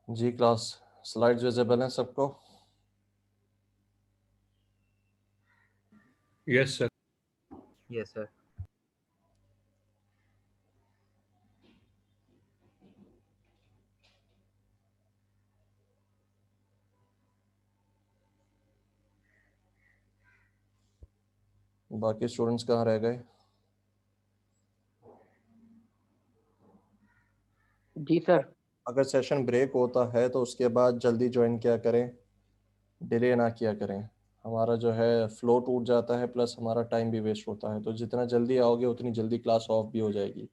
जी class slides visible हैं सबको। Yes sir. Yes sir. बाकी स्टूडेंट्स कहाँ रह गए? जी सर। अगर सेशन ब्रेक होता है तो उसके बाद जल्दी ज्वाइन किया करें, डिले ना किया करें। हमारा जो है फ्लो टूट जाता है, प्लस हमारा टाइम भी वेस्ट होता है। तो जितना जल्दी आओगे उतनी जल्दी क्लास ऑफ भी हो जाएगी।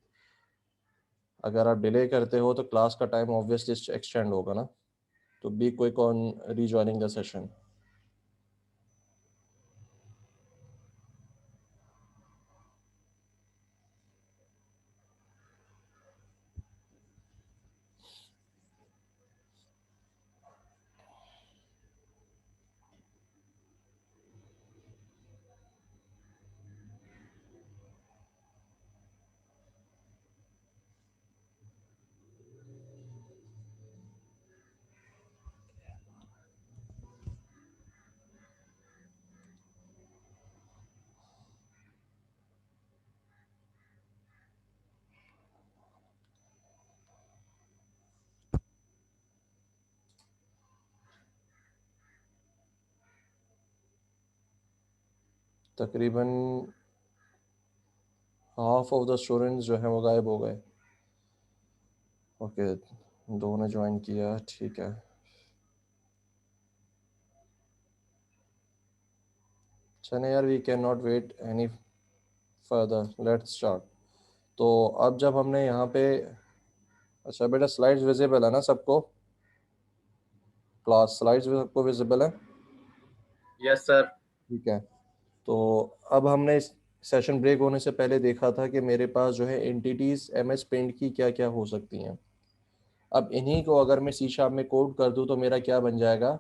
अगर आप डिले करते हो तो क्लास का टाइम ऑब्वियसली एक्सटेंड होगा ना। तो be quick on rejoining the session. तकरीबन हाफ ऑफ द स्टूडेंट्स जो है वो गायब हो गए। ओके, दो ने ज्वाइन किया, ठीक है। चले यार, we can not wait any further, let's start. तो अब जब हमने यहाँ पे, अच्छा बेटा स्लाइड्स विजिबल है ना सबको? क्लास स्लाइड्स भी सबको विजिबल है? Yes sir. ठीक है। तो अब हमने इस सेशन ब्रेक होने से पहले देखा था कि मेरे पास जो है एंटिटीज एमएस पेंट की क्या क्या हो सकती हैं। अब इन्हीं को अगर मैं सी शार्प में कोड कर दूं तो मेरा क्या बन जाएगा?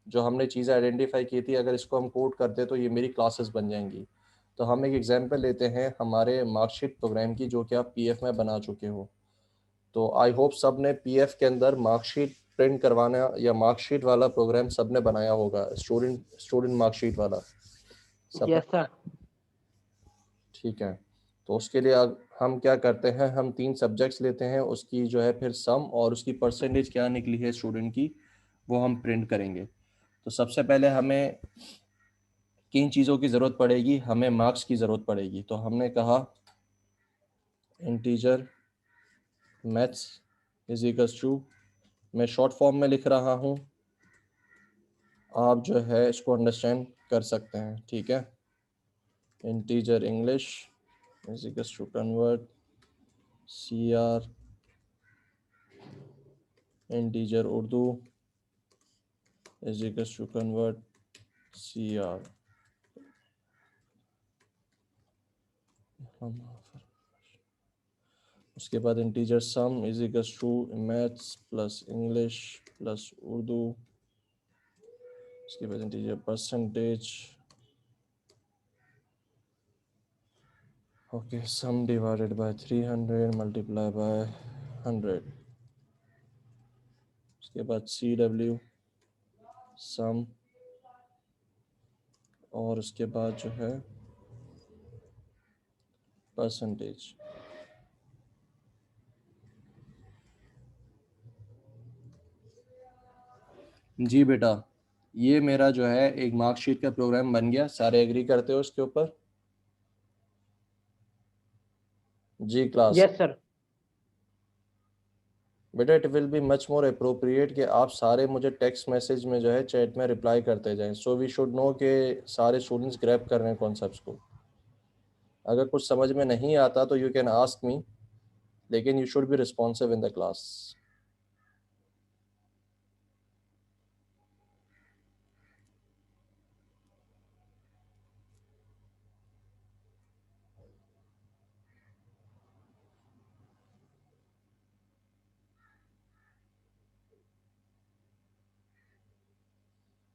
जो हमने चीज़ें आइडेंटिफाई की थी, अगर इसको हम कोड करते तो ये मेरी क्लासेस बन जाएंगी। तो हम एक एग्जांपल लेते हैं हमारे मार्कशीट प्रोग्राम की, जो कि आप पीएफ में बना चुके हो। तो आई होप सब ने पीएफ के अंदर मार्कशीट प्रिंट करवाना या मार्कशीट वाला प्रोग्राम सब ने बनाया होगा, स्टूडेंट मार्कशीट वाला सब। Yes sir. ठीक है। तो उसके लिए हम क्या करते हैं, हम 3 सब्जेक्ट्स लेते हैं, उसकी जो है फिर सम और उसकी परसेंटेज क्या निकली है स्टूडेंट की, वो हम प्रिंट करेंगे। तो सबसे पहले हमें किन चीज़ों की ज़रूरत पड़ेगी? हमें मार्क्स की ज़रूरत पड़ेगी। तो हमने कहा integer maths is equals to, मैं शॉर्ट फॉर्म में लिख रहा हूँ, आप जो है इसको अंडरस्टैंड कर सकते हैं, ठीक है। Integer English is equals to convert CR integer Urdu is equals to convert CR। उसके बाद integer sum is equals to maths plus English plus Urdu. उसके बाद integer percentage, okay, sum divided by 300 multiply by 100। उसके बाद CW सम, और उसके बाद जो है परसेंटेज। जी बेटा, ये मेरा जो है एक मार्कशीट का प्रोग्राम बन गया। सारे एग्री करते हो इसके ऊपर? जी क्लास। Yes sir. बेटा it will be much more appropriate कि आप सारे मुझे टेक्स्ट मैसेज में जो है चैट में रिप्लाई करते जाएं, सो वी शुड नो कि सारे स्टूडेंट्स ग्रैब कर रहे हैं कॉन्सेप्ट्स को। अगर कुछ समझ में नहीं आता तो यू कैन आस्क मी, लेकिन you should be responsive in the class.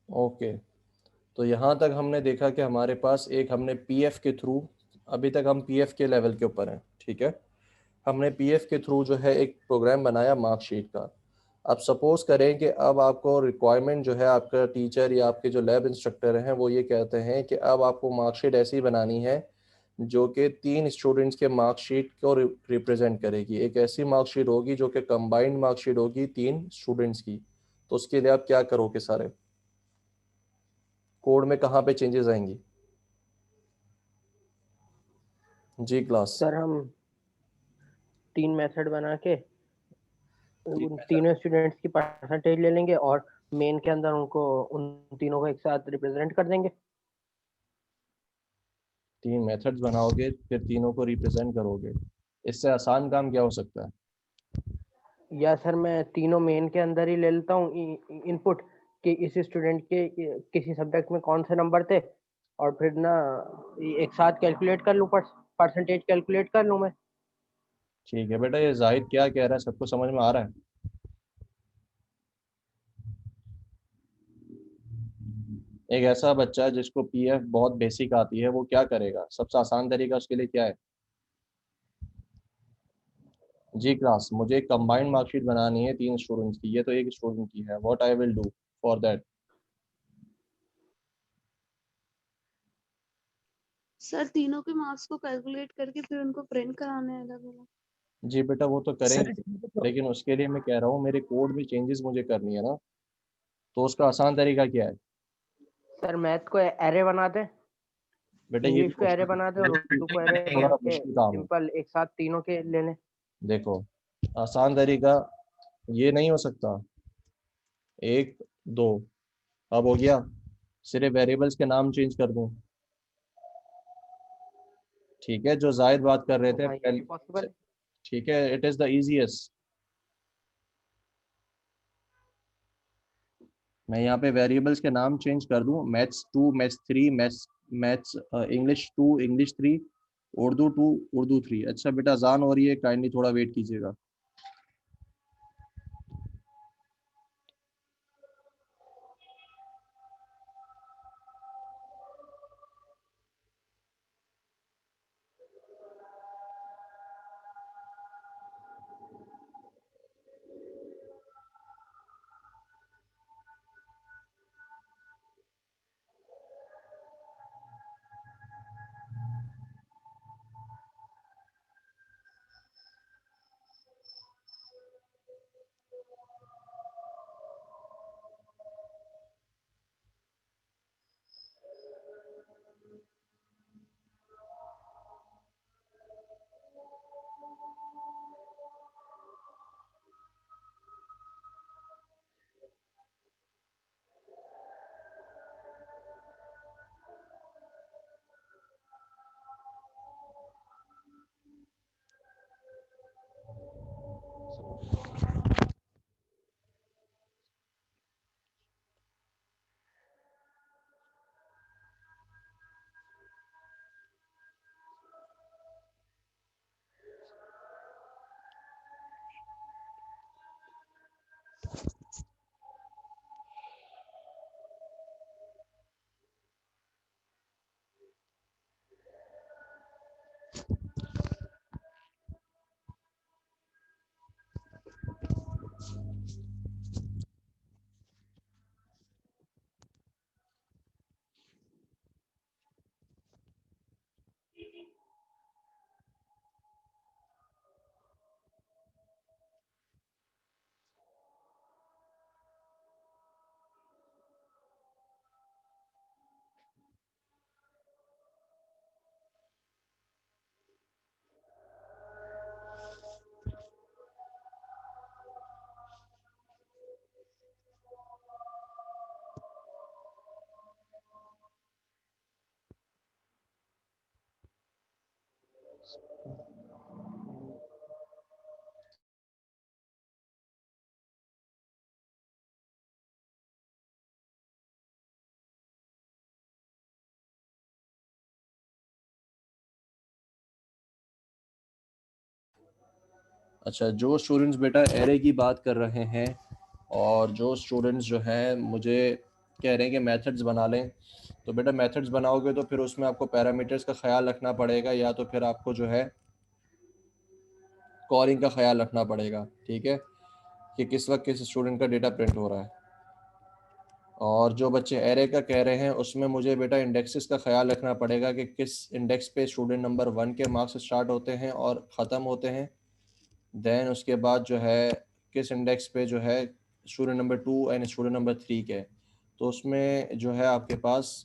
Okay, तो यहाँ तक हमने देखा कि हमारे पास एक, हमने पीएफ के थ्रू, अभी तक हम पीएफ के लेवल के ऊपर हैं, ठीक है। हमने पीएफ के थ्रू जो है एक प्रोग्राम बनाया मार्कशीट का। अब सपोज करें कि अब आपको रिक्वायरमेंट जो है, आपका टीचर या आपके जो लैब इंस्ट्रक्टर हैं वो ये कहते हैं कि अब आपको मार्कशीट ऐसी बनानी है जो कि 3 स्टूडेंट्स के मार्कशीट को रिप्रेजेंट करेगी। एक ऐसी मार्कशीट होगी जो कि कंबाइंड मार्कशीट होगी 3 स्टूडेंट्स की। तो उसके लिए आप क्या करोगे? सारे कोड में कहाँ पे चेंजेस आएंगी? जी क्लास। सर हम 3 मेथड बना के तीन उन मेथड तीनों स्टूडेंट्स की परसेंटेज ले लेंगे और मेन के अंदर उनको उन तीनों को एक साथ रिप्रेजेंट कर देंगे। 3 मेथड्स बनाओगे, फिर तीनों को रिप्रेजेंट करोगे। इससे आसान काम क्या हो सकता है? या सर मैं तीनों मेन के अंदर ही ले लेता हूँ इनपुट कि इस स्टूडेंट के किसी सब्जेक्ट में कौन से नंबर थे, और फिर ना एक साथ कैलकुलेट कर लूँ, परसेंटेज कैलकुलेट कर लूँ मैं। ठीक है बेटा, ये जाहिद क्या कह रहा है सबको समझ में आ रहा है? एक ऐसा बच्चा जिसको पीएफ बहुत बेसिक आती है वो क्या करेगा? सबसे आसान तरीका उसके लिए क्या है? जी क्लास, मुझे कंबाइंड मार्कशीट बनानी है 3 स्टूडेंट्स की, ये तो एक स्टूडेंट की है। What I will do for that? Sir तीनों के मार्क्स को कैलकुलेट करके फिर उनको प्रिंट कराने हैं अलग अलग। जी बेटा वो तो सर करेंगे, लेकिन उसके लिए मैं कह रहा हूँ मेरे कोड में चेंजेस मुझे करनी है ना। तो उसका आसान तरीका क्या है? सर मैथ को एरे बना दे, बेटा ये भी इंग्लिश को एरे मुश्किल, बना दे और उर्दू को एरे थोड़ा बना के मुश्किल काम है। सिंपल एक साथ तीनों के ले लें। देखो, आसान तरीका ये नहीं हो सकता। 1 2 अब हो गया, सिर्फ वेरिएबल्स के नाम चेंज कर दूं। ठीक है, जो जायद बात कर रहे थे हाँ ये भी पहले। पॉसिबल है। ठीक है, इट इज द इजीएस्ट। मैं यहाँ पे वेरिएबल्स के नाम चेंज कर दूं, maths 2 maths 3 maths English 2 English 3, Urdu 2 Urdu 3। अच्छा बेटा अजान हो रही है, काइंडली थोड़ा वेट कीजिएगा। अच्छा, जो स्टूडेंट्स बेटा एरे की बात कर रहे हैं और जो स्टूडेंट्स जो हैं मुझे कह रहे हैं कि मेथड्स बना लें, तो बेटा मेथड्स बनाओगे तो फिर उसमें आपको पैरामीटर्स का ख्याल रखना पड़ेगा, या तो फिर आपको जो है कॉलिंग का ख्याल रखना पड़ेगा। ठीक है, कि किस वक्त किस स्टूडेंट का डेटा प्रिंट हो रहा है। और जो बच्चे एरे का कह रहे हैं उसमें मुझे बेटा इंडेक्सेस का ख्याल रखना पड़ेगा कि किस इंडेक्स पे स्टूडेंट नंबर 1 के मार्क्स स्टार्ट होते हैं और ख़त्म होते हैं। देन उसके बाद जो है किस इंडेक्स पे जो है student number 2 and student number 3 के। तो उसमें जो है आपके पास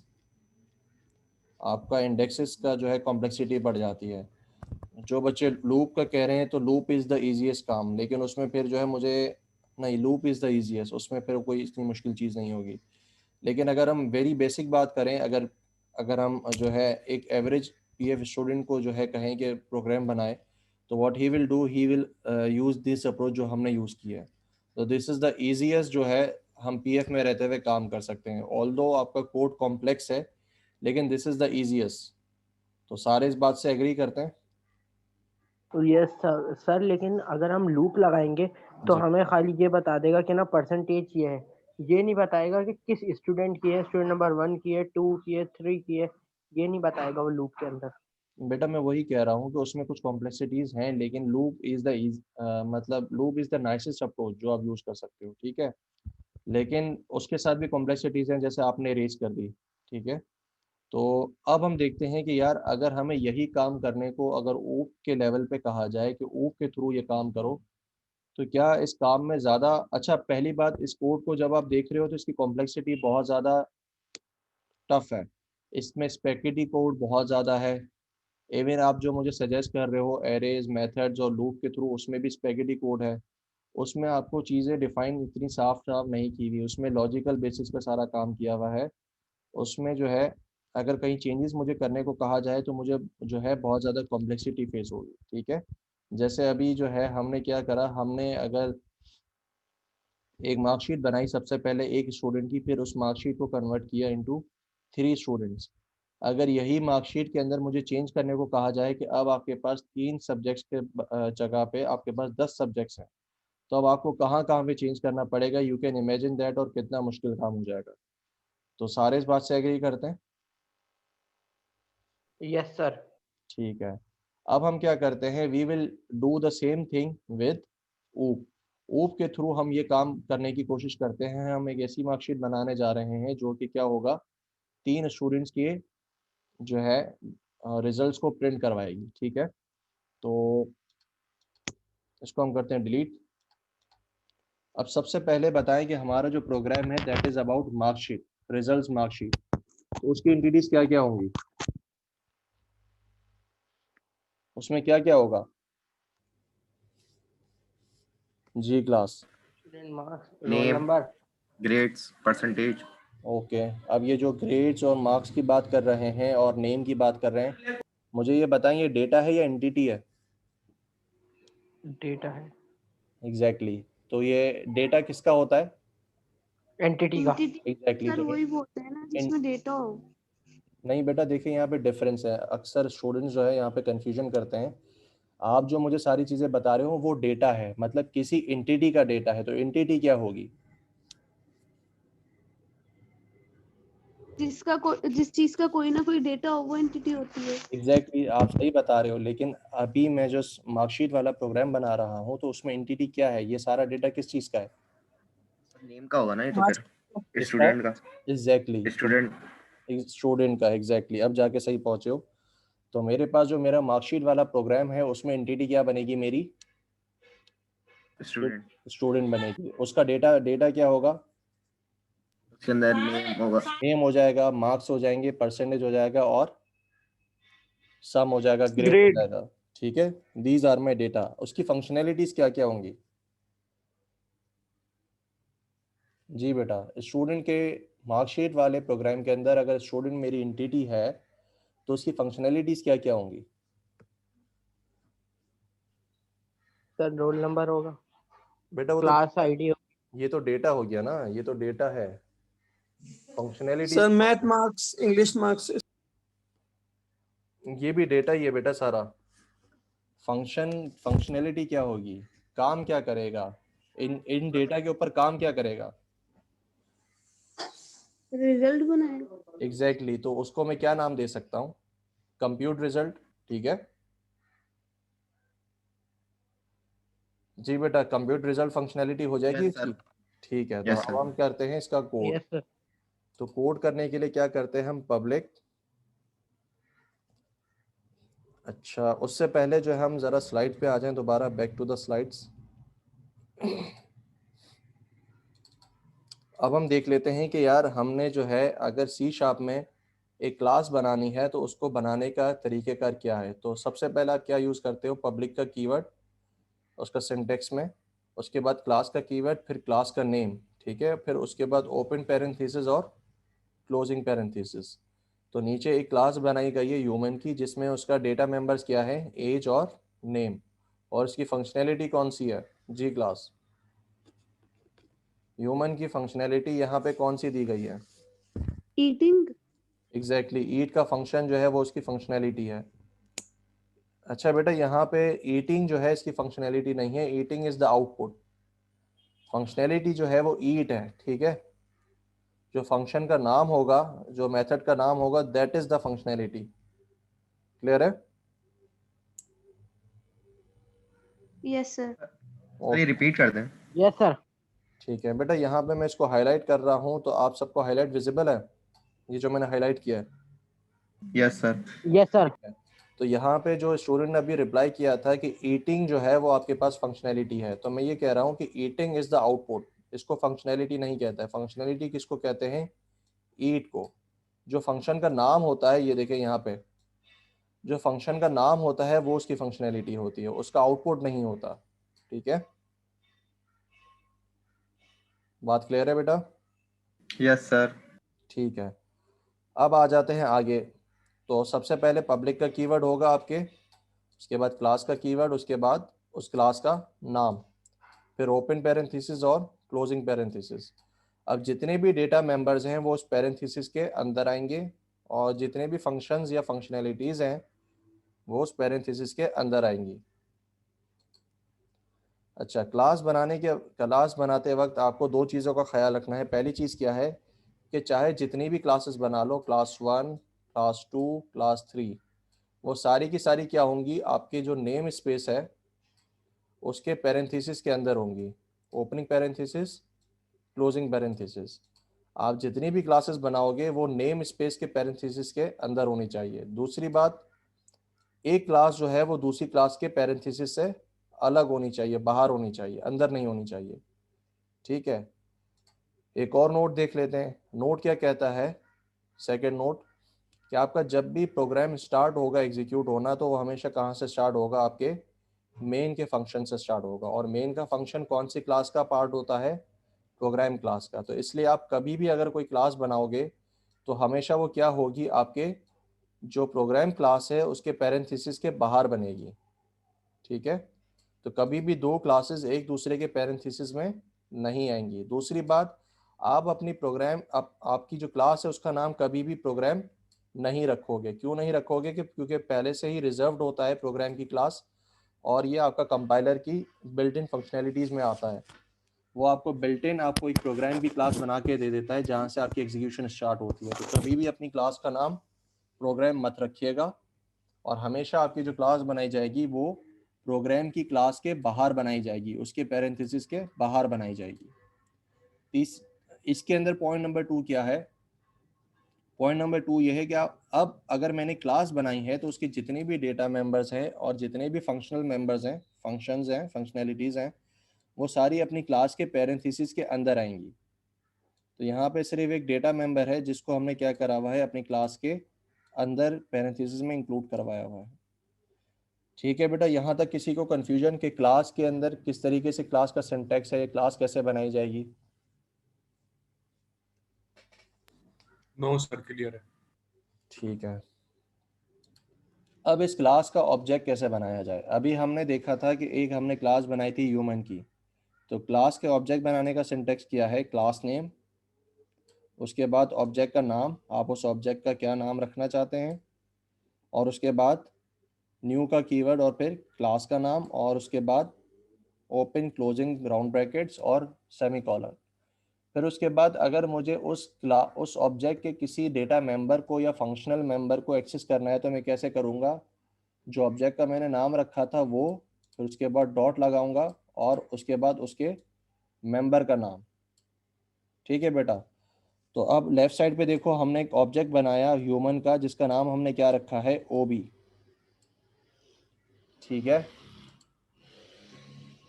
आपका इंडेक्सेस का जो है कॉम्प्लेक्सिटी बढ़ जाती है। जो बच्चे लूप का कह रहे हैं तो लूप इज़ द इजीएस्ट काम, लेकिन उसमें फिर जो है मुझे नहीं, लूप इज़ द इजीएस्ट, उसमें फिर कोई इतनी मुश्किल चीज़ नहीं होगी। लेकिन अगर हम वेरी बेसिक बात करें, अगर अगर हम जो है एक एवरेज पीएफ स्टूडेंट को जो है कहें कि प्रोग्राम बनाए, तो what he will do, he will use this approach जो हमने यूज़ किया है। तो दिस इज़ द इजीएस्ट जो है हम पीएफ में रहते हुए काम कर सकते हैं। ऑल्दो आपका कोड कॉम्प्लेक्स है, लेकिन दिस इज़ द इजीएस्ट। तो सारे इस बात से एग्री करते हैं? यस सर सर, लेकिन अगर हम लूप लगाएंगे तो जी हमें खाली ये बता देगा कि ना परसेंटेज ये है, ये नहीं बताएगा कि किस स्टूडेंट की है, स्टूडेंट नंबर 1 की है, 2 की है, 3 की है, ये नहीं बताएगा वो लूप के अंदर। बेटा, मैं वही कह रहा हूँ कि उसमें कुछ कॉम्प्लेक्सिटीज़ हैं, लेकिन लूप इज़ द मतलब loop is the nicest approach जो आप यूज़ कर सकते हो, ठीक है। लेकिन उसके साथ भी कॉम्प्लेक्सिटीज़ हैं, जैसे आपने रेज कर दी, ठीक है। तो अब हम देखते हैं कि यार अगर हमें यही काम करने को अगर ऊप के लेवल पे कहा जाए कि ऊप के थ्रू ये काम करो, तो क्या इस काम में ज़्यादा अच्छा, पहली बात, इस कोड को जब आप देख रहे हो तो इसकी कॉम्प्लेक्सिटी बहुत ज़्यादा टफ है। इसमें स्पेगेटी कोड बहुत ज़्यादा है। इवन आप जो मुझे सजेस्ट कर रहे हो एरेज, मेथड्स और लूप के थ्रू, उसमें भी स्पेगेटी कोड है। उसमें आपको चीज़ें डिफाइन इतनी साफ साफ नहीं की हुई, उसमें लॉजिकल बेसिस पे सारा काम किया हुआ है। उसमें जो है अगर कहीं चेंजेस मुझे करने को कहा जाए तो मुझे जो है बहुत ज़्यादा कॉम्प्लेक्सिटी फेस होगी, ठीक है। जैसे अभी जो है हमने क्या करा, हमने अगर एक मार्कशीट बनाई सबसे पहले एक स्टूडेंट की, फिर उस मार्कशीट को कन्वर्ट किया इनटू 3 स्टूडेंट्स। अगर यही मार्कशीट के अंदर मुझे चेंज करने को कहा जाए कि अब आपके पास 3 सब्जेक्ट्स के जगह पे आपके पास 10 सब्जेक्ट्स हैं, तो अब आपको कहाँ कहाँ पे चेंज करना पड़ेगा, यू कैन इमेजिन दैट, और कितना मुश्किल काम हो जाएगा। तो सारे इस बात से एग्री करते हैं? Yes sir. ठीक है। अब हम क्या करते हैं, we will do the same thing with OOP. OOP के थ्रू हम ये काम करने की कोशिश करते हैं। हम एक ऐसी मार्कशीट बनाने जा रहे हैं जो कि क्या होगा, 3 स्टूडेंट्स के जो है रिजल्ट्स को प्रिंट करवाएगी, ठीक है। तो इसको हम करते हैं डिलीट। अब सबसे पहले बताएं कि हमारा जो प्रोग्राम है that is about marksheet, results marksheet. तो उसकी एंटिटीज क्या क्या होंगी, उसमें क्या क्या होगा? जी class. Student marks, roll name, number. Grades, percentage. Okay. अब ये जो ग्रेड्स और मार्क्स की बात कर रहे हैं और नेम की बात कर रहे हैं, मुझे ये बताएं ये डेटा है या एंटिटी है? डेटा है। एग्जैक्टली तो ये डेटा किसका होता है? एंटिटी का। एंटिटी एग्जैक्टली सर तो वही बोलते हैं ना इन, जिसमें डेटा हो। नहीं बेटा, देखिए यहाँ पे डिफरेंस है। अक्सर स्टूडेंट्स जो है यहाँ पे कंफ्यूजन करते हैं। आप जो मुझे सारी चीज़ें बता रहे हो वो डेटा है, मतलब किसी एंटिटी का डेटा है। तो एंटिटी क्या होगी? जिस चीज का कोई ना कोई डेटा हो वो एंटिटी होती है। एग्जैक्टली आप सही बता रहे हो, लेकिन अभी मैं जो मार्कशीट वाला प्रोग्राम बना रहा हूँ तो उसमें एंटिटी क्या है, ये सारा डेटा किस चीज़ का है? नेम का होगा ना ये तो हाँ। फिर, किसका है? स्टूडेंट का। एग्जैक्टली तो स्टूडेंट। स्टूडेंट का, एग्जैक्टली अब जाके सही पहुंचे हो। तो मेरे पास जो मेरा मार्कशीट वाला प्रोग्राम है उसमें एंटिटी क्या बनेगी मेरी? स्टूडेंट। स्टूडेंट बनेगी। उसका डेटा डेटा क्या होगा? उसके अंदर नेम होगा। नेम हो जाएगा, मार्क्स हो जाएंगे, परसेंटेज हो जाएगा और सम हो जाएगा, ग्रेड हो ग्रेड। जाएगा, ठीक है। These are my data. उसकी फंक्शनैलिटीज क्या क्या होंगी? जी बेटा, स्टूडेंट के मार्कशीट वाले प्रोग्राम के अंदर अगर स्टूडेंट मेरी एंटिटी है तो उसकी फंक्शनैलिटीज क्या क्या होंगी? सर रोल नंबर होगा, बेटा वो तो क्लास आईडी हो। ये तो डेटा हो गया ना, ये तो डेटा है। Functionalities sir math marks, English marks. ये भी डेटा ही है बेटा सारा। फंक्शनैलिटी क्या होगी, काम क्या करेगा, इन इन डेटा के ऊपर काम क्या करेगा? रिजल्ट बनाए। एग्जैक्टली तो उसको मैं क्या नाम दे सकता हूँ? कंप्यूट रिजल्ट, ठीक है। जी बेटा, कंप्यूट रिजल्ट फंक्शनैलिटी हो जाएगी Yes, sir. इसकी। ठीक है, तो Yes, अब sir. हम करते हैं इसका कोड। Yes sir. तो कोड करने के लिए क्या करते हैं हम, पब्लिक। अच्छा, उससे पहले जो है हम जरा स्लाइड पे आ जाएं, दोबारा बैक टू द स्लाइड्स। अब हम देख लेते हैं कि यार हमने जो है अगर सी शार्प में एक क्लास बनानी है तो उसको बनाने का तरीक़ेकार क्या है। तो सबसे पहले आप क्या यूज़ करते हो, पब्लिक का कीवर्ड उसका सिंटेक्स में, उसके बाद क्लास का कीवर्ड, फिर क्लास का नेम, ठीक है, फिर उसके बाद ओपन पैरेंथेसिस और क्लोजिंग पैरेंथेसिस। तो नीचे एक क्लास बनाई गई है ह्यूमन की, जिसमें उसका डेटा मेंबर्स क्या है, एज और नेम, और इसकी फंक्शनैलिटी कौन सी है, जी क्लास। ह्यूमन की फंक्शनैलिटी यहाँ पे कौन सी दी गई है, ईटिंग। एग्जैक्टली ईट का फंक्शन जो है वो उसकी फंक्शनैलिटी है। अच्छा बेटा, यहाँ पे ईटिंग जो है इसकी फंक्शनैलिटी नहीं है, eating is the output. Functionality जो है वो ईट है, ठीक है। जो फंक्शन का नाम होगा, जो मेथड का नाम होगा, that is the functionality. Clear है? Yes sir. सर ये रिपीट कर दें। Yes sir. ठीक है बेटा, यहाँ पे मैं इसको हाईलाइट कर रहा हूँ, तो आप सबको हाईलाइट विजिबल है, ये जो मैंने हाईलाइट किया है। Yes sir. Yes sir. ठीक है। तो यहाँ पे जो स्टूडेंट ने अभी रिप्लाई किया था कि ईटिंग जो है वो आपके पास फंक्शनैलिटी है, तो मैं ये कह रहा हूँ कि ईटिंग इज द आउटपुट, इसको फंक्शनैलिटी नहीं कहता है। फंक्शनैलिटी किसको कहते हैं, ईट को। जो फंक्शन का नाम होता है, ये देखें यहाँ पे, जो फंक्शन का नाम होता है वो उसकी फंक्शनैलिटी होती है, उसका आउटपुट नहीं होता। ठीक है, बात क्लियर है बेटा? Yes sir. ठीक है, अब आ जाते हैं आगे। तो सबसे पहले पब्लिक का कीवर्ड होगा आपके, उसके बाद क्लास का कीवर्ड, उसके बाद उस क्लास का नाम, फिर ओपन पैरेंथेसिस और क्लोजिंग पैरेंथेसिस। अब जितने भी डेटा मेंबर्स हैं वो उस पैरेंथेसिस के अंदर आएंगे, और जितने भी फंक्शंस या फंक्शनैलिटीज़ हैं वो उस पैरेंथेसिस के अंदर आएंगी। अच्छा, क्लास बनाते वक्त आपको दो चीज़ों का ख्याल रखना है। पहली चीज़ क्या है कि चाहे जितनी भी क्लासेस बना लो, क्लास 1, क्लास 2, क्लास 3, वो सारी की सारी क्या होंगी, आपके जो नेम स्पेस है उसके पैरेंथेसिस के अंदर होंगी। Opening parenthesis, closing parenthesis. आप जितनी भी क्लासेस बनाओगे वो नेम स्पेस के पैरेंथेसिस के अंदर होनी चाहिए। दूसरी बात, एक क्लास जो है वो दूसरी क्लास के पैरेंथेसिस से अलग होनी चाहिए, बाहर होनी चाहिए, अंदर नहीं होनी चाहिए। ठीक है, एक और नोट देख लेते हैं। नोट क्या कहता है, सेकंड नोट, कि आपका जब भी प्रोग्राम स्टार्ट होगा एग्जीक्यूट होना, तो वो हमेशा कहाँ से स्टार्ट होगा, आपके मेन के फंक्शन से स्टार्ट होगा। और मेन का फंक्शन कौन सी क्लास का पार्ट होता है, प्रोग्राम क्लास का। तो इसलिए आप कभी भी अगर कोई क्लास बनाओगे तो हमेशा वो क्या होगी, आपके जो प्रोग्राम क्लास है उसके पैरेंथेसिस के बाहर बनेगी। ठीक है, तो कभी भी दो क्लासेस एक दूसरे के पैरेंथेसिस में नहीं आएंगी। दूसरी बात, आप अपनी प्रोग्राम आपकी जो क्लास है उसका नाम कभी भी प्रोग्राम नहीं रखोगे। क्यों नहीं रखोगे, कि क्योंकि पहले से ही रिजर्व्ड होता है प्रोग्राम की क्लास, और ये आपका कंपाइलर की बिल्ट इन फंक्शनैलिटीज़ में आता है। वो आपको बिल्ट इन आपको एक प्रोग्राम की क्लास बना के दे देता है जहाँ से आपकी एग्जीक्यूशन स्टार्ट होती है। तो कभी भी अपनी क्लास का नाम प्रोग्राम मत रखिएगा, और हमेशा आपकी जो क्लास बनाई जाएगी वो प्रोग्राम की क्लास के बाहर बनाई जाएगी, उसके पैरेंथेसिस के बाहर बनाई जाएगी। इसके अंदर पॉइंट नंबर 2 क्या है, पॉइंट नंबर 2 ये है कि अब अगर मैंने क्लास बनाई है तो उसके जितने भी डेटा मेंबर्स हैं और जितने भी फंक्शनल मेंबर्स हैं, फंक्शंस हैं, फंक्शनैलिटीज़ हैं, वो सारी अपनी क्लास के पैरेंथेसिस के अंदर आएंगी। तो यहाँ पे सिर्फ एक डेटा मेंबर है जिसको हमने क्या करा हुआ है, अपनी क्लास के अंदर पैरेंथेसिस में इंक्लूड करवाया हुआ है। ठीक है बेटा, यहाँ तक किसी को कंफ्यूजन कि क्लास के अंदर किस तरीके से क्लास का सिंटैक्स है, या क्लास कैसे बनाई जाएगी? नो सर, क्लियर है। ठीक है, अब इस क्लास का ऑब्जेक्ट कैसे बनाया जाए। अभी हमने देखा था कि एक हमने क्लास बनाई थी ह्यूमन की, तो क्लास के ऑब्जेक्ट बनाने का सिंटैक्स क्या है, क्लास नेम, उसके बाद ऑब्जेक्ट का नाम, आप उस ऑब्जेक्ट का क्या नाम रखना चाहते हैं, और उसके बाद न्यू का कीवर्ड, और फिर क्लास का नाम, और उसके बाद ओपन क्लोजिंग राउंड ब्रैकेट्स और सेमीकोलन। फिर उसके बाद अगर मुझे उस ऑब्जेक्ट के किसी डेटा मेंबर को या फंक्शनल मेंबर को एक्सेस करना है तो मैं कैसे करूँगा, जो ऑब्जेक्ट का मैंने नाम रखा था वो, फिर उसके बाद डॉट लगाऊंगा, और उसके बाद उसके मेंबर का नाम। ठीक है बेटा, तो अब लेफ्ट साइड पे देखो, हमने एक ऑब्जेक्ट बनाया ह्यूमन का जिसका नाम हमने क्या रखा है, ओबी। ठीक है,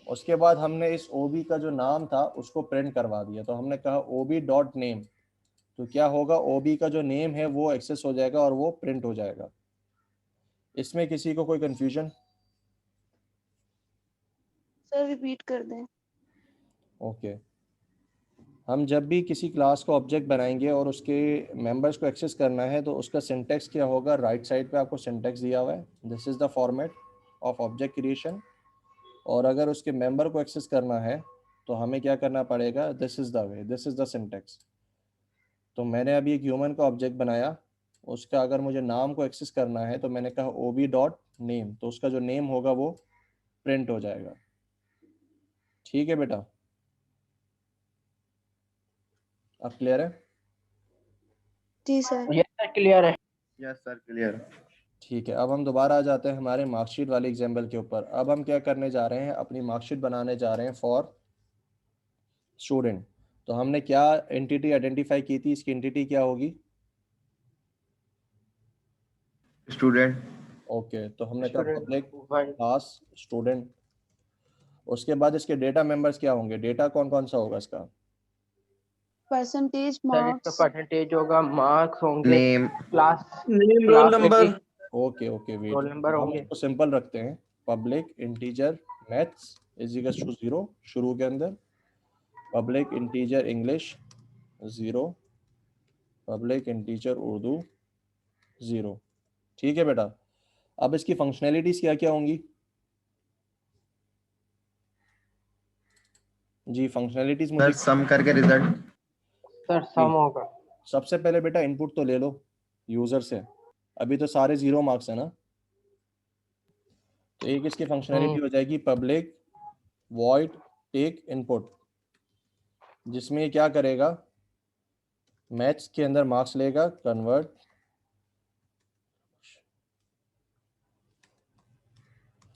उसके बाद हमने इस ओबी का जो नाम था उसको प्रिंट करवा दिया, तो हमने कहा ओबी डॉट नेम। तो क्या होगा, ओबी का जो नेम है वो एक्सेस हो जाएगा और वो प्रिंट हो जाएगा। इसमें किसी को कोई कंफ्यूजन? सर रिपीट कर दें। ओके, हम जब भी किसी क्लास का ऑब्जेक्ट बनाएंगे और उसके मेंबर्स को एक्सेस करना है तो उसका सिंटेक्स क्या होगा, राइट साइड पे आपको सिंटेक्स दिया हुआ है, this is the format of object creation. और अगर उसके मेंबर को एक्सेस करना है तो हमें क्या करना पड़ेगा, this is the way, this is the syntax. तो मैंने अभी एक ह्यूमन का ऑब्जेक्ट बनाया, उसका अगर मुझे नाम को एक्सेस करना है तो मैंने कहा ओबी डॉट नेम, तो उसका जो नेम होगा वो प्रिंट हो जाएगा। ठीक है बेटा, अब क्लियर है? जी सर। यस सर क्लियर है। Yes sir, clear. ठीक है, अब हम दोबारा आ जाते हैं हमारे मार्कशीट वाले एग्जाम्पल के ऊपर। अब हम क्या करने जा रहे हैं, अपनी मार्कशीट बनाने जा रहे हैं फॉर स्टूडेंट। तो हमने क्या एंटिटी आइडेंटिफाई की थी, इसकी एंटिटी क्या होगी? स्टूडेंट। ओके, तो हमने कहा स्टूडेंट पब्लिक 1। Class student. उसके बाद इसके डेटा मेंबर्स क्या होंगे, डेटा कौन कौन सा होगा इसका? परसेंटेज सर इसका मार्क्स। परसेंटेज होगा, मार्क्स होंगे, name. Class name, roll class number. होगी, okay okay wait, roll number हम होंगे। इसको सिंपल रखते हैं, public integer maths is equal to 0 शुरू के अंदर, public integer English 0, public integer Urdu 0। ठीक है बेटा, अब इसकी फंक्शनैलिटीज क्या क्या होंगी? जी फंक्शनैलिटीज सर मुझे सम करके रिजल्ट। सर जी, सम होगा। सबसे पहले बेटा इनपुट तो ले लो यूजर से, अभी तो सारे 0 मार्क्स है ना। तो एक इसकी फंक्शनैलिटी हो जाएगी पब्लिक वॉइड टेक इनपुट, जिसमें ये क्या करेगा, मैथ्स के अंदर मार्क्स लेगा, कन्वर्ट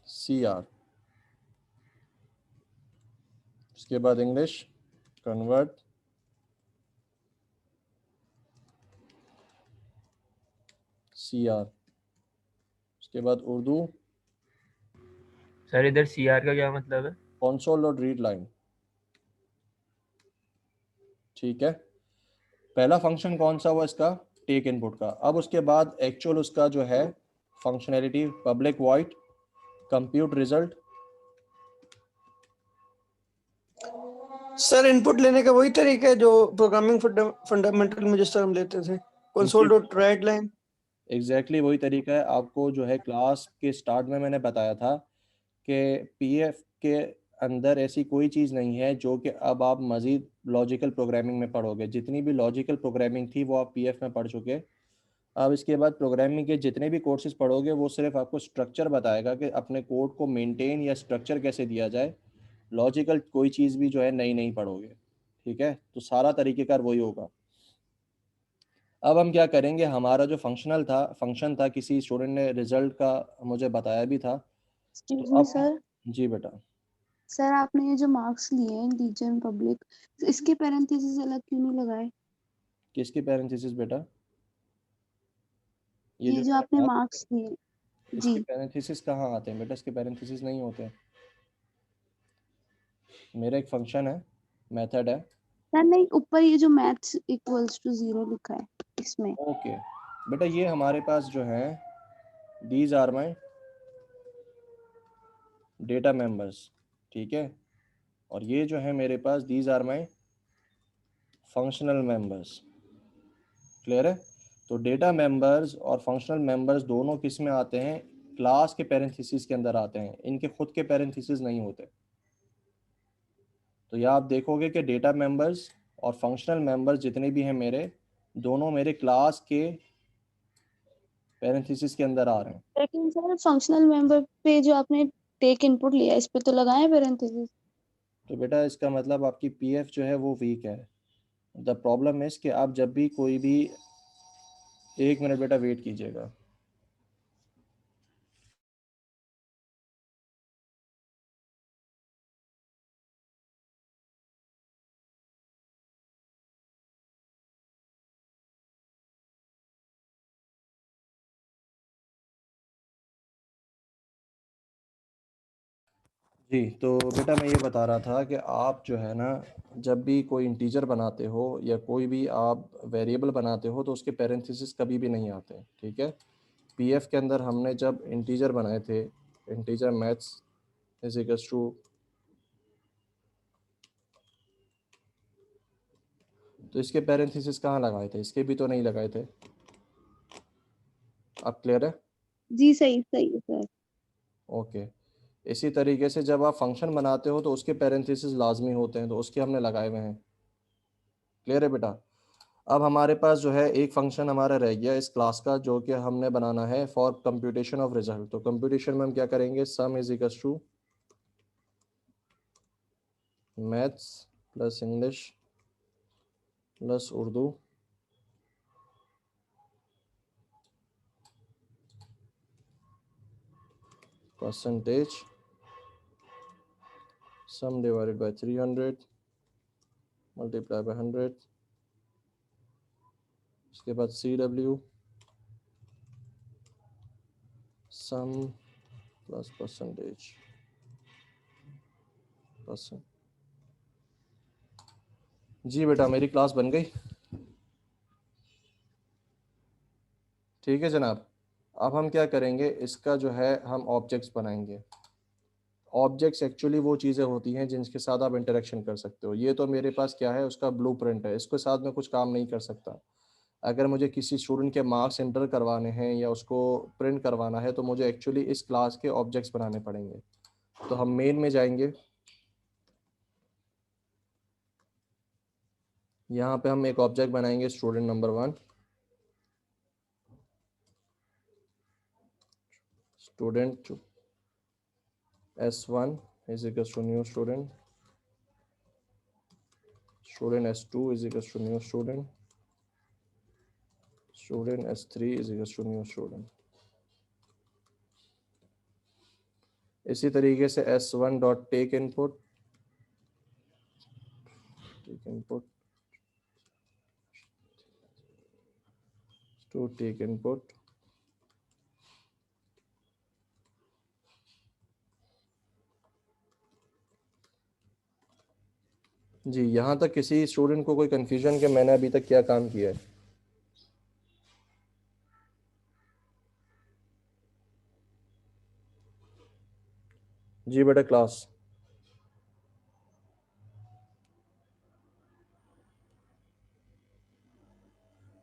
CR, उसके बाद इंग्लिश कन्वर्ट CR, उसके बाद उर्दू सर इधर CR का क्या मतलब है? Console dot read line. ठीक है, पहला फंक्शन कौन सा हुआ इसका, टेक इनपुट का। अब उसके बाद एक्चुअल उसका जो है functionality public void compute result. Sir input लेने का वही तरीका है जो प्रोग्रामिंग फंडामेंटल में जिस तरह हम लेते थे, console dot right line. Exactly वही तरीका है, आपको जो है क्लास के स्टार्ट में मैंने बताया था कि पीएफ के अंदर ऐसी कोई चीज़ नहीं है जो कि अब आप मज़ीद लॉजिकल प्रोग्रामिंग में पढ़ोगे। जितनी भी लॉजिकल प्रोग्रामिंग थी वो आप पीएफ में पढ़ चुके। अब इसके बाद प्रोग्रामिंग के जितने भी कोर्सेज पढ़ोगे वो सिर्फ आपको स्ट्रक्चर बताएगा कि अपने कोड को मेंटेन या स्ट्रक्चर कैसे दिया जाए। लॉजिकल कोई चीज़ भी जो है नई नहीं पढ़ोगे। ठीक है, तो सारा तरीक़ेकार वही होगा। अब हम क्या करेंगे, हमारा जो फंक्शन था किसी स्टूडेंट ने रिजल्ट का मुझे बताया भी था, तो एक्सक्यूज मी अब सर। जी बेटा। सर आपने ये जो मार्क्स लिए हैं इंटीजर पब्लिक, इसके पैरेंथेसिस अलग क्यों नहीं लगाए? किसके पैरेंथेसिस बेटा? ये ये जो जो मैंने आपने marks मार्क्स लिए, लिए। इसके जी पैरेंथेसिस कहाँ आते हैं बेटा? इसके पैरेंथेसिस नहीं होते हैं। मेरा एक फंक्शन है, मेथड है। सर नहीं, ऊपर ये जो मैथ्स इक्वल्स टू 0 लिखा है इसमें। ओके बेटा, ये हमारे पास जो है these are my data members. ठीक है, और ये जो है मेरे पास these are my functional members. Clear है? तो डेटा मेंबर्स और फंक्शनल मेंबर्स दोनों किस में आते हैं, क्लास के पैरेंथेसिस के अंदर आते हैं, इनके खुद के पैरेंथेसिस नहीं होते। तो यहाँ आप देखोगे कि डेटा मेंबर्स और फंक्शनल मेंबर्स जितने भी हैं मेरे, दोनों मेरे क्लास के पैरेंथेसिस के अंदर आ रहे हैं। लेकिन सर फंक्शनल मेंबर पे जो आपने टेक इनपुट लिया इस पे तो लगाए पैरेंथेसिस। तो बेटा इसका मतलब आपकी पीएफ जो है वो वीक है। द प्रॉब्लम इज कि आप जब भी कोई भी, एक मिनट बेटा वेट कीजिएगा। जी, तो बेटा मैं ये बता रहा था कि आप जो है ना, जब भी कोई इंटीजर बनाते हो या कोई भी आप वेरिएबल बनाते हो तो उसके पैरेंथेसिस कभी भी नहीं आते, ठीक है। पीएफ के अंदर हमने जब इंटीजर बनाए थे, integer maths is equals to, तो इसके पैरेंथेसिस कहाँ लगाए थे? इसके भी तो नहीं लगाए थे। अब क्लियर है? जी सही सही है सर। ओके। इसी तरीके से जब आप फंक्शन बनाते हो तो उसके पैरेंथेसिस लाजमी होते हैं, तो उसके हमने लगाए हुए हैं। क्लियर है बेटा? अब हमारे पास जो है एक फंक्शन हमारा रह गया इस क्लास का, जो कि हमने बनाना है फॉर कंप्यूटेशन ऑफ रिजल्ट। तो कंप्यूटेशन में हम क्या करेंगे? Sum is equals to maths plus English plus Urdu percentage sum divided by 300 multiply by 100, उसके बाद CW sum plus percentage percent. जी बेटा, मेरी क्लास बन गई। ठीक है जनाब। अब हम क्या करेंगे, इसका जो है हम ऑब्जेक्ट्स बनाएंगे। ऑब्जेक्ट्स एक्चुअली वो चीज़ें होती हैं जिनके साथ आप इंटरेक्शन कर सकते हो। ये तो मेरे पास क्या है, उसका ब्लूप्रिंट है, इसके साथ मैं कुछ काम नहीं कर सकता। अगर मुझे किसी स्टूडेंट के मार्क्स एंटर करवाने हैं या उसको प्रिंट करवाना है तो मुझे एक्चुअली इस क्लास के ऑब्जेक्ट्स बनाने पड़ेंगे। तो हम मेन में जाएंगे, यहाँ पे हम एक ऑब्जेक्ट बनाएंगे student number 1, student S1 is equals to new student, student S2 is equals to new student, student S3 is equals to new student। इसी तरीके से S1 dot take input to take input, जी यहाँ तक किसी student को कोई confusion कि मैंने अभी तक क्या काम किया है? जी बेटा class.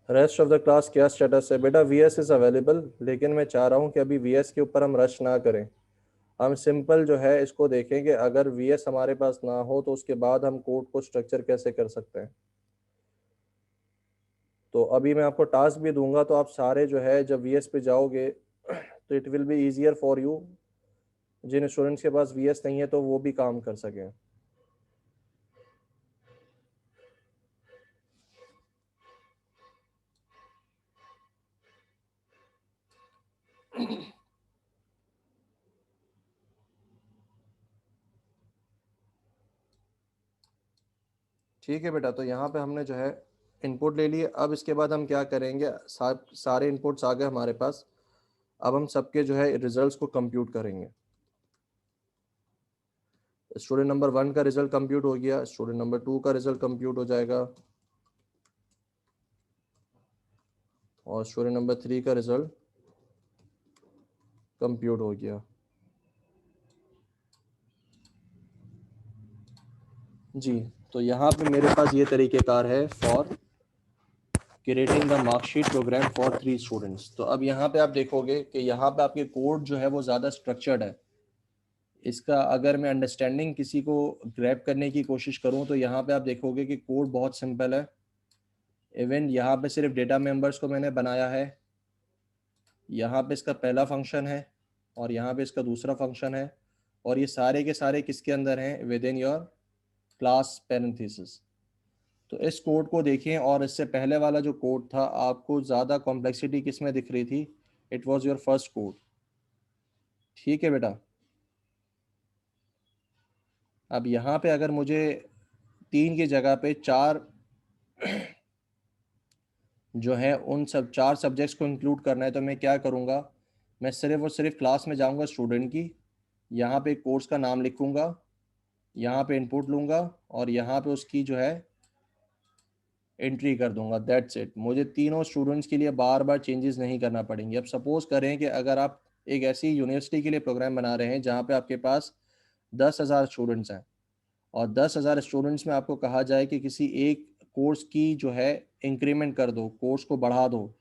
Rest of the class क्या स्टेटस है? बेटा VS इज़ अवेलेबल, लेकिन मैं चाह रहा हूँ कि अभी VS के ऊपर हम रश ना करें। हम सिंपल जो है इसको देखें कि अगर VS हमारे पास ना हो तो उसके बाद हम कोड को स्ट्रक्चर कैसे कर सकते हैं। तो अभी मैं आपको टास्क भी दूंगा, तो आप सारे जो है जब VS पे जाओगे तो it will be easier for you, जिन स्टूडेंट्स के पास VS नहीं है तो वो भी काम कर सकें। ठीक है बेटा, तो यहाँ पे हमने जो है इनपुट ले लिए। अब इसके बाद हम क्या करेंगे, सारे इनपुट्स आ गए हमारे पास। अब हम सबके जो है रिजल्ट्स को कंप्यूट करेंगे। स्टूडेंट नंबर 1 का रिजल्ट कंप्यूट हो गया, स्टूडेंट नंबर 2 का रिजल्ट कंप्यूट हो जाएगा और स्टूडेंट नंबर 3 का रिजल्ट कंप्यूट हो गया। जी, तो यहाँ पे मेरे पास ये तरीक़ेकार है for creating the marksheet program for 3 students. तो अब यहाँ पे आप देखोगे कि यहाँ पे आपके कोड जो है वो ज़्यादा स्ट्रक्चर्ड है। इसका अगर मैं अंडरस्टैंडिंग किसी को ग्रैब करने की कोशिश करूँ तो यहाँ पे आप देखोगे कि कोड बहुत सिंपल है। इवन यहाँ पे सिर्फ डेटा मेंबर्स को मैंने बनाया है, यहाँ पे इसका पहला फंक्शन है और यहाँ पे इसका दूसरा फंक्शन है, और ये सारे के सारे किसके अंदर हैं? With in your class parenthesis. तो इस कोड को देखें, और इससे पहले वाला जो कोड था आपको ज़्यादा कॉम्प्लेक्सिटी किस में दिख रही थी? It was your first code. ठीक है बेटा। अब यहाँ पे अगर मुझे 3 की जगह पे 4 जो है उन सब 4 सब्जेक्ट्स को इंक्लूड करना है तो मैं क्या करूँगा? मैं सिर्फ और सिर्फ क्लास में जाऊँगा स्टूडेंट की, यहाँ पे कोर्स का नाम लिखूंगा, यहाँ पे इनपुट लूंगा और यहाँ पे उसकी जो है एंट्री कर दूंगा। That's it. मुझे तीनों स्टूडेंट्स के लिए बार बार चेंजेस नहीं करना पड़ेंगे। अब सपोज करें कि अगर आप एक ऐसी यूनिवर्सिटी के लिए प्रोग्राम बना रहे हैं जहाँ पे आपके पास 10,000 स्टूडेंट्स हैं और 10,000 स्टूडेंट्स में आपको कहा जाए कि किसी एक कोर्स की जो है इंक्रीमेंट कर दो, कोर्स को बढ़ा दो,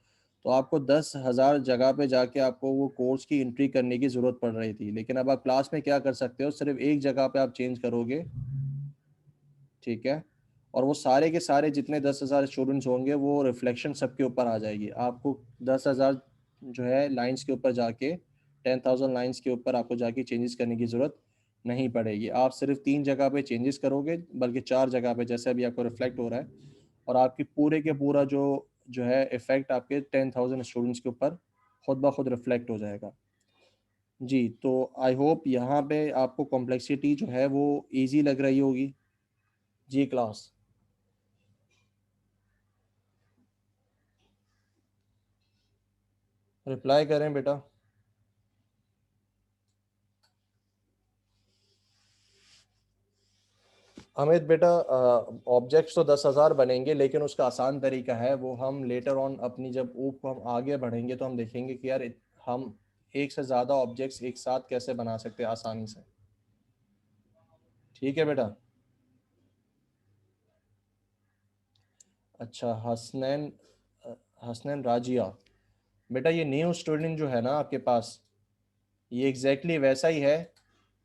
तो आपको 10,000 जगह पे जाके आपको वो कोर्स की एंट्री करने की ज़रूरत पड़ रही थी। लेकिन अब आप क्लास में क्या कर सकते हो, सिर्फ एक जगह पे आप चेंज करोगे, ठीक है, और वो सारे के सारे जितने 10,000 स्टूडेंट्स होंगे वो रिफ्लेक्शन सबके ऊपर आ जाएगी। आपको 10,000 जो है लाइंस के ऊपर जाके 10,000 लाइंस के ऊपर आपको जाके चेंजेस करने की ज़रूरत नहीं पड़ेगी। आप सिर्फ 3 जगह पे चेंजेस करोगे, बल्कि 4 जगह पे, जैसे अभी आपको रिफ्लेक्ट हो रहा है, और आपकी पूरे के पूरा जो है इफेक्ट आपके 10,000 स्टूडेंट्स के ऊपर खुद ब खुद रिफ्लेक्ट हो जाएगा। जी, तो आई होप यहाँ पे आपको कॉम्प्लेक्सिटी जो है वो ईजी लग रही होगी। जी क्लास, रिप्लाई करें बेटा। अमित बेटा, ऑब्जेक्ट्स तो 10,000 बनेंगे, लेकिन उसका आसान तरीका है, वो हम लेटर ऑन अपनी जब ऊप को हम आगे बढ़ेंगे तो हम देखेंगे कि यार हम एक से ज़्यादा ऑब्जेक्ट्स एक साथ कैसे बना सकते हैं आसानी से। ठीक है बेटा। अच्छा, हसनैन राजिया बेटा, ये न्यू स्टूडेंट जो है ना आपके पास, ये एग्जैक्टली वैसा ही है।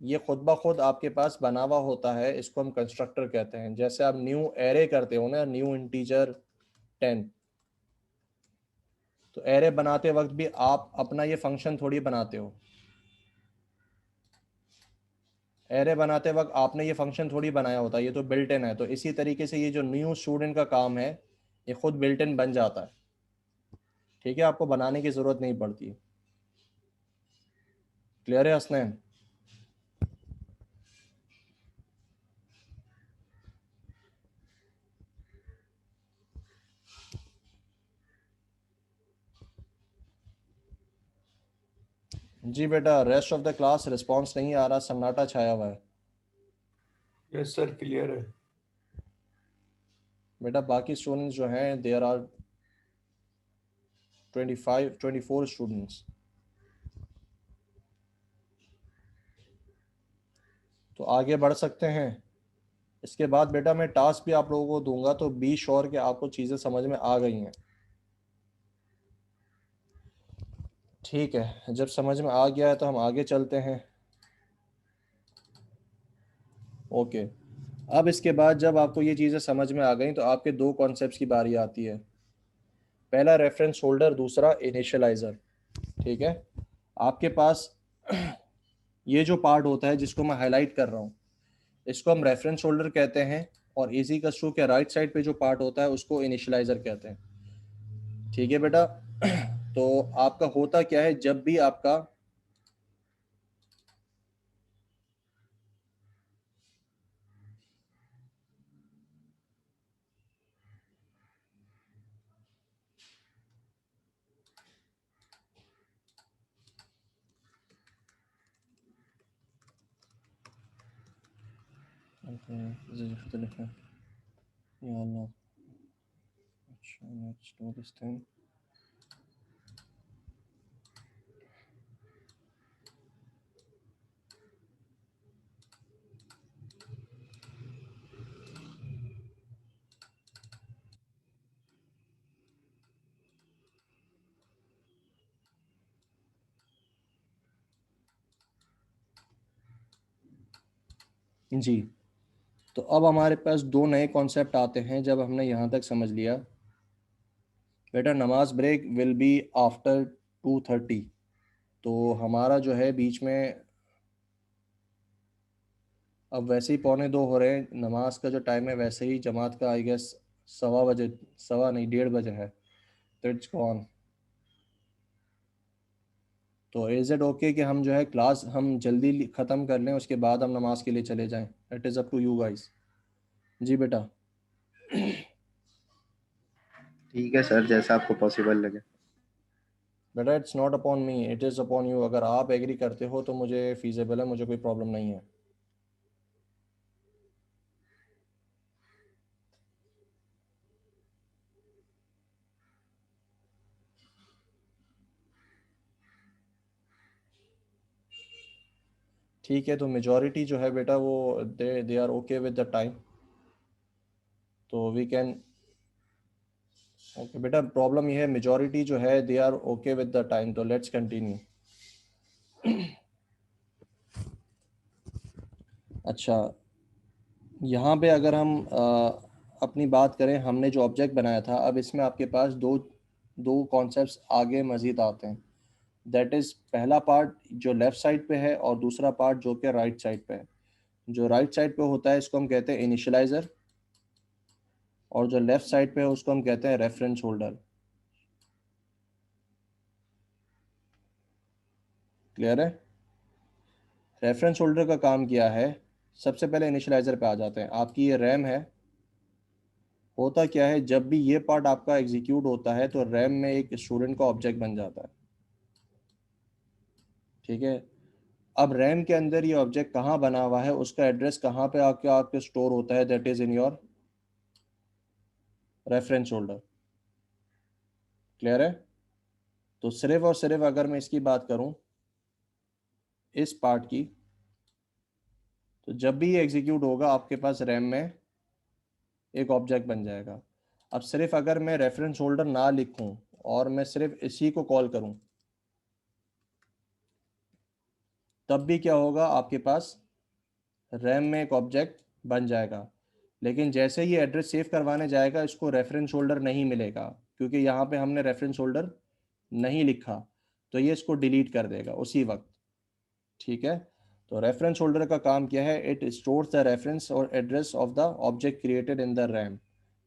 ये खुद ब खुद आपके पास बना हुआ होता है, इसको हम कंस्ट्रक्टर कहते हैं। जैसे आप न्यू एरे करते हो ना, न्यू इंटीजर 10, तो एरे बनाते वक्त भी आप अपना ये फंक्शन थोड़ी बनाते हो। एरे बनाते वक्त आपने ये फंक्शन थोड़ी बनाया होता है, ये तो बिल्ट इन है। तो इसी तरीके से ये जो न्यू स्टूडेंट का काम है, ये खुद बिल्ट इन बन जाता है। ठीक है, आपको बनाने की ज़रूरत नहीं पड़ती। क्लियर है हसनैन? जी बेटा, rest of the class response नहीं आ रहा, सन्नाटा छाया हुआ है। यस सर, क्लियर है। बेटा बाकी स्टूडेंट्स जो हैं, देयर आर 24 स्टूडेंट्स। तो आगे बढ़ सकते हैं। इसके बाद बेटा मैं टास्क भी आप लोगों को दूंगा, तो बी श्योर कि आपको चीज़ें समझ में आ गई हैं। ठीक है, जब समझ में आ गया है तो हम आगे चलते हैं। ओके, अब इसके बाद जब आपको ये चीज़ें समझ में आ गई तो आपके दो कॉन्सेप्ट्स की बारी आती है। पहला रेफरेंस होल्डर, दूसरा इनिशियलाइज़र। ठीक है, आपके पास ये जो पार्ट होता है जिसको मैं हाईलाइट कर रहा हूँ, इसको हम रेफरेंस होल्डर कहते हैं, और इजी कस्टू के राइट साइड पे जो पार्ट होता है उसको इनिशियलाइज़र कहते हैं। ठीक है बेटा, तो आपका होता क्या है, जब भी आपका या अल्लाह, अच्छा लेट्स डू दिस थिंग। जी, तो अब हमारे पास दो नए कॉन्सेप्ट आते हैं जब हमने यहाँ तक समझ लिया। बेटा नमाज ब्रेक विल बी आफ्टर 2:30, तो हमारा जो है बीच में, अब वैसे ही 1:45 हो रहे हैं, नमाज का जो टाइम है वैसे ही जमात का आई गेस 1:15, सवा नहीं 1:30 है, तो इट्स गॉन। तो इज़ इट ओके कि हम जो है क्लास हम जल्दी ख़त्म कर लें, उसके बाद हम नमाज के लिए चले जाएं? It is up to you guys. जी बेटा। ठीक है सर, जैसा आपको पॉसिबल लगे। बेटा it's not upon me, it is upon you. अगर आप एग्री करते हो तो मुझे फीजेबल है, मुझे कोई प्रॉब्लम नहीं है। ठीक है, तो मेजॉरिटी जो है बेटा वो they are okay with the time, तो वी कैन। ओके बेटा, प्रॉब्लम ये है मेजॉरिटी जो है they are okay with the time, तो लेट्स कंटिन्यू। अच्छा, यहाँ पे अगर हम अपनी बात करें, हमने जो ऑब्जेक्ट बनाया था, अब इसमें आपके पास दो कॉन्सेप्ट्स आगे मज़ीद आते हैं। दैट इज़ पहला पार्ट जो लेफ़्ट साइड पे है और दूसरा पार्ट जो कि राइट साइड पे है। जो राइट साइड पे होता है इसको हम कहते हैं इनिशियलाइज़र, और जो लेफ़्ट साइड पे है उसको हम कहते हैं रेफरेंस होल्डर। क्लियर है? रेफरेंस होल्डर का काम क्या है? सबसे पहले इनिशियलाइज़र पे आ जाते हैं। आपकी ये रैम है, होता क्या है जब भी ये पार्ट आपका एग्जीक्यूट होता है तो रैम में एक स्टूडेंट का ऑब्जेक्ट बन जाता है। ठीक है, अब रैम के अंदर ये ऑब्जेक्ट कहाँ बना हुआ है, उसका एड्रेस कहाँ पे आके आपके स्टोर होता है, that is in your reference holder. Clear है? तो सिर्फ और सिर्फ अगर मैं इसकी बात करूं, इस पार्ट की, तो जब भी ये एग्जीक्यूट होगा आपके पास रैम में एक ऑब्जेक्ट बन जाएगा। अब सिर्फ अगर मैं रेफरेंस होल्डर ना लिखूं और मैं सिर्फ इसी को कॉल करूं, तब भी क्या होगा, आपके पास रैम में एक ऑब्जेक्ट बन जाएगा। लेकिन जैसे ही एड्रेस सेव करवाने जाएगा इसको रेफरेंस होल्डर नहीं मिलेगा, क्योंकि यहाँ पे हमने रेफरेंस होल्डर नहीं लिखा, तो ये इसको डिलीट कर देगा उसी वक्त। ठीक है, तो रेफरेंस होल्डर का काम क्या है? इट स्टोर्स द रेफरेंस और address of the object created in the RAM.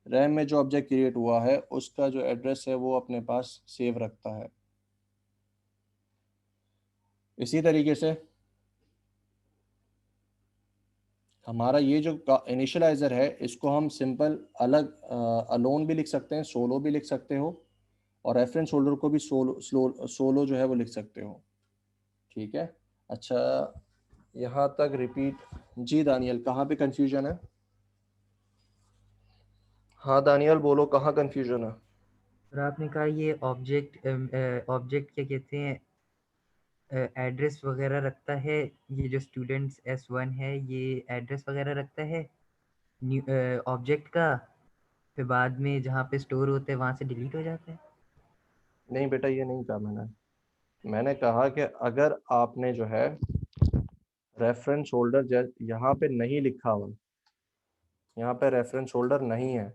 RAM में जो ऑब्जेक्ट क्रिएट हुआ है उसका जो एड्रेस है वो अपने पास सेव रखता है। इसी तरीके से हमारा ये जो इनिशियलाइज़र है इसको हम सिंपल अलग अलोन भी लिख सकते हैं, सोलो भी लिख सकते हो, और रेफरेंस होल्डर को भी सोलो जो है वो लिख सकते हो। ठीक है, अच्छा यहाँ तक रिपीट। जी दानियल, कहाँ पे कंफ्यूजन है? हाँ दानियल बोलो, कहाँ कंफ्यूजन है? सर आपने कहा ये ऑब्जेक्ट क्या कहते हैं, एड्रेस वगैरह रखता है। ये जो स्टूडेंट्स S1 है ये एड्रेस वगैरह रखता है ऑब्जेक्ट का, फिर बाद में जहाँ पे स्टोर होते हैं वहाँ से डिलीट हो जाता है। नहीं बेटा, ये नहीं कहा मैंने कहा कि अगर आपने जो है रेफरेंस होल्डर यहाँ पे नहीं लिखा हुआ, यहाँ पे रेफरेंस होल्डर नहीं है,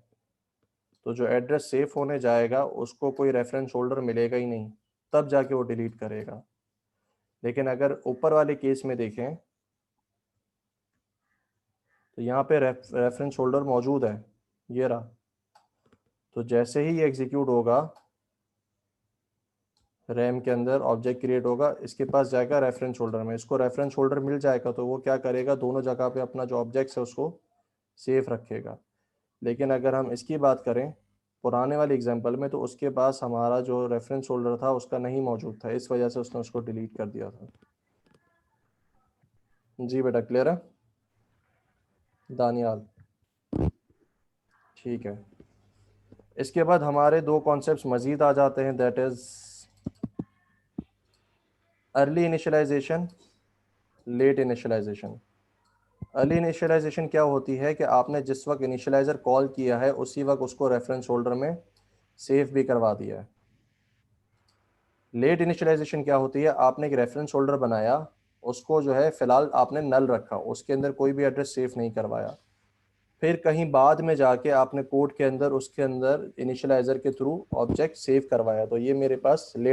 तो जो एड्रेस सेव होने जाएगा उसको कोई रेफरेंस होल्डर मिलेगा ही नहीं, तब जाके वो डिलीट करेगा। लेकिन अगर ऊपर वाले केस में देखें तो यहाँ पे रेफरेंस होल्डर मौजूद है, ये रहा। तो जैसे ही ये एग्जीक्यूट होगा, रैम के अंदर ऑब्जेक्ट क्रिएट होगा, इसके पास जाएगा रेफरेंस होल्डर में, इसको रेफरेंस होल्डर मिल जाएगा, तो वो क्या करेगा, दोनों जगह पे अपना जो ऑब्जेक्ट्स है उसको सेफ रखेगा। लेकिन अगर हम इसकी बात करें पुराने वाले एग्जांपल में, तो उसके पास हमारा जो रेफरेंस होल्डर था उसका नहीं मौजूद था, इस वजह से उसने उसको डिलीट कर दिया था। जी बेटा, क्लियर है दानियाल? ठीक है, इसके बाद हमारे दो कॉन्सेप्ट्स मज़ीद आ जाते हैं, that is early initialization, late initialization. Early initialization क्या होती है कि आपने जिस वक्त इनिशियलाइज़र कॉल किया है उसी वक्त उसको रेफरेंस होल्डर में सेव भी करवा दिया है। लेट इनिशियलाइजेशन क्या होती है, आपने एक रेफरेंस होल्डर बनाया, उसको जो है फ़िलहाल आपने नल रखा, उसके अंदर कोई भी एड्रेस सेव नहीं करवाया, फिर कहीं बाद में जाके आपने कोड के अंदर उसके अंदर इनिशियलाइज़र के थ्रू ऑब्जेक्ट सेव करवाया, तो ये मेरे पास लेट